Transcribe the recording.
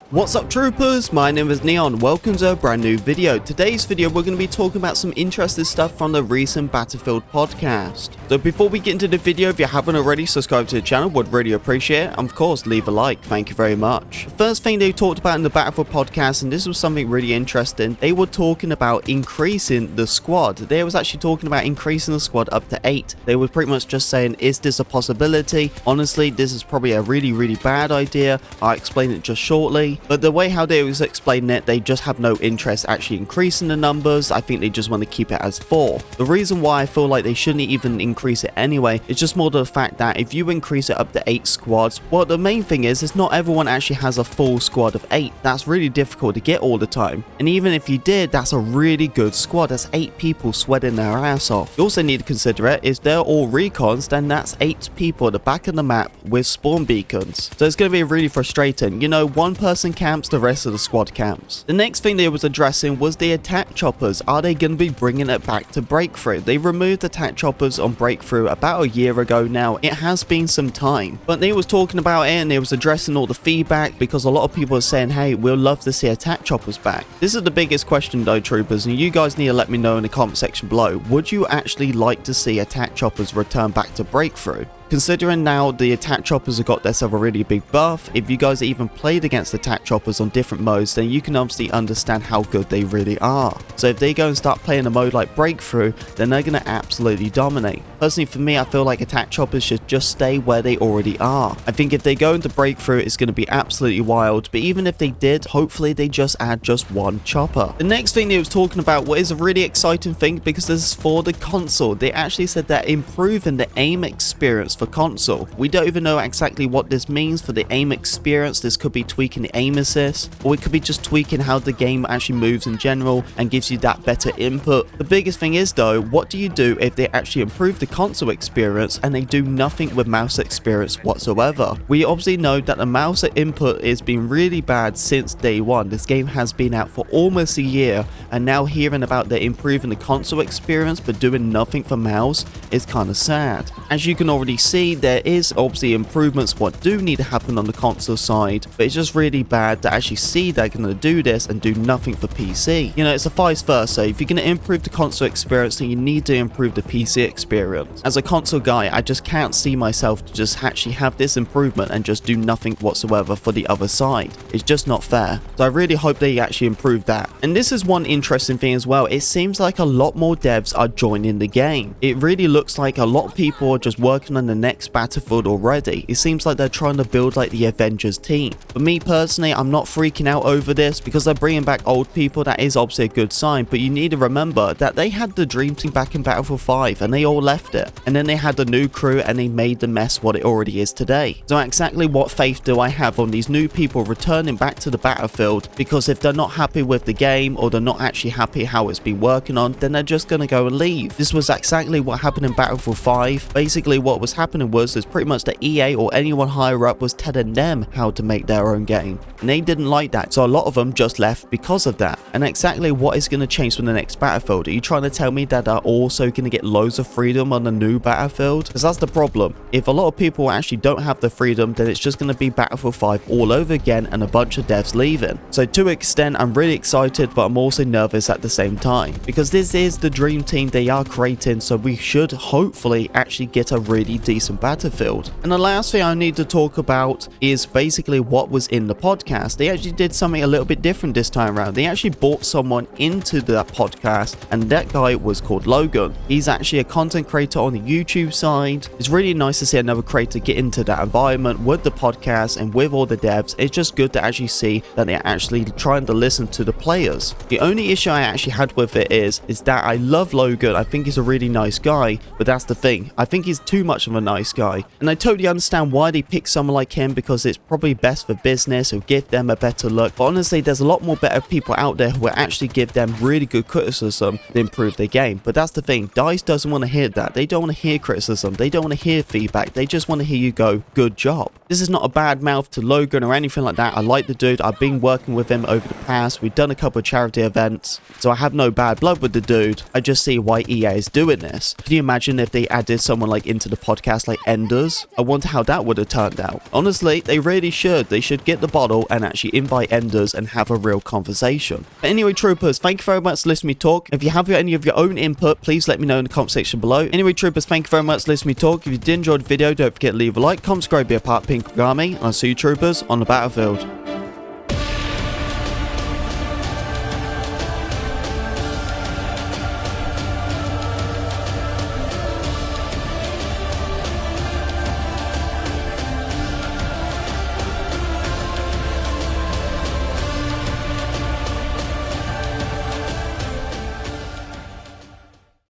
What's up troopers, my name is Neon, welcome to a brand new video. Today's video we're going to be talking about some interesting stuff from the recent Battlefield podcast. So before we get into the video, if you haven't already, subscribe to the channel, would really appreciate it, and of course leave a like, thank you very much. The first thing they talked about in the Battlefield podcast, and this was something really interesting, they were talking about increasing the squad. They was actually talking about increasing the squad up to 8. They were pretty much just saying, is this a possibility? Honestly, this is probably a really bad idea. I'll explain it just shortly. But the way how they was explaining it, they just have no interest actually increasing the numbers. I think they just want to keep it as 4. The reason why I feel like they shouldn't even increase it anyway is just more the fact that if you increase it up to 8 squads, well, the main thing is not everyone actually has a full squad of 8. That's really difficult to get all the time. And even if you did, that's a really good squad. That's 8 people sweating their ass off. You also need to consider it, if they're all recons, then that's 8 people at the back of the map with spawn beacons. So it's going to be really frustrating. You know, one person camps, the rest of the squad camps. The next thing they was addressing was the attack choppers. Are they going to be bringing it back to Breakthrough? They removed attack choppers on Breakthrough about a year ago now. It has been some time, but they was talking about it and they was addressing all the feedback because a lot of people are saying, hey, we'll love to see attack choppers back. This is the biggest question though, troopers, and you guys need to let me know in the comment section below. Would you actually like to see attack choppers return back to Breakthrough? Considering now the attack choppers have got themselves a really big buff, if you guys even played against attack choppers on different modes, then you can obviously understand how good they really are. So if they go and start playing a mode like Breakthrough, then they're going to absolutely dominate. Personally for me, I feel like attack choppers should just stay where they already are. I think if they go into Breakthrough, it's going to be absolutely wild, but even if they did, hopefully they just add just one chopper. The next thing they was talking about, what is a really exciting thing, because this is for the console. They actually said that improving the aim experience for console. We don't even know exactly what this means for the aim experience. This could be tweaking the aim assist, or it could be just tweaking how the game actually moves in general and gives you that better input. The biggest thing is though, what do you do if they actually improve the console experience and they do nothing with mouse experience whatsoever? We obviously know that the mouse input has been really bad since day one. This game has been out for almost a year, and now hearing about the improving the console experience but doing nothing for mouse is kind of sad. As you can already see, there is obviously improvements what do need to happen on the console side, but it's just really bad to actually see they're going to do this and do nothing for PC. You know, it's a vice versa. If you're going to improve the console experience, then you need to improve the PC experience. As a console guy, I just can't see myself to just actually have this improvement and just do nothing whatsoever for the other side. It's just not fair. So I really hope they actually improve that. And this is one interesting thing as well. It seems like a lot more devs are joining the game. It really looks like a lot of people are just working on the next Battlefield already. It seems like they're trying to build like the Avengers team. For me personally, I'm not freaking out over this because they're bringing back old people. That is obviously a good sign, but you need to remember that they had the dream team back in Battlefield 5 and they all left it, and then they had the new crew and they made the mess what it already is today. So exactly what faith do I have on these new people returning back to the Battlefield? Because if they're not happy with the game, or they're not actually happy how it's been working on, then they're just going to go and leave. This was exactly what happened in Battlefield 5. Basically what was happening was pretty much the EA or anyone higher up was telling them how to make their own game, and they didn't like that, so a lot of them just left because of that. And exactly what is going to change for the next Battlefield? Are you trying to tell me that they're also going to get loads of freedom on the new Battlefield? Because that's the problem. If a lot of people actually don't have the freedom, then it's just going to be Battlefield 5 all over again and a bunch of devs leaving. So to an extent, I'm really excited, but I'm also nervous at the same time, because this is the dream team they are creating, so we should hopefully actually get a really decent Battlefield. And the last thing I need to talk about is basically what was in the podcast. They actually did something a little bit different this time around. They actually brought someone into that podcast, and that guy was called Logan. He's actually a content creator on the YouTube side. It's really nice to see another creator get into that environment with the podcast and with all the devs. It's just good to actually see that they're actually trying to listen to the players. The only issue I actually had with it is that I love Logan. I think he's a really nice guy, but that's the thing. I think he's too much of a nice guy. And I totally understand why they pick someone like him, because it's probably best for business or give them a better look. But honestly, there's a lot more better people out there who will actually give them really good criticism to improve their game. But that's the thing. DICE doesn't want to hear that. They don't want to hear criticism. They don't want to hear feedback. They just want to hear you go, good job. This is not a bad mouth to Logan or anything like that. I like the dude. I've been working with him over the past. We've done a couple of charity events, so I have no bad blood with the dude. I just see why EA is doing this. Can you imagine if they added someone like into the podcast gaslight Enders. I wonder how that would have turned out. Honestly, they really should. They should get the bottle and actually invite Enders and have a real conversation. But anyway, troopers, thank you very much for listening to me talk. If you have any of your own input, please let me know in the comment section below. Anyway, troopers, thank you very much for listening to me talk. If you did enjoy the video, don't forget to leave a like, comment, subscribe, be a part of Pink Army, and I'll see you, troopers, on the battlefield.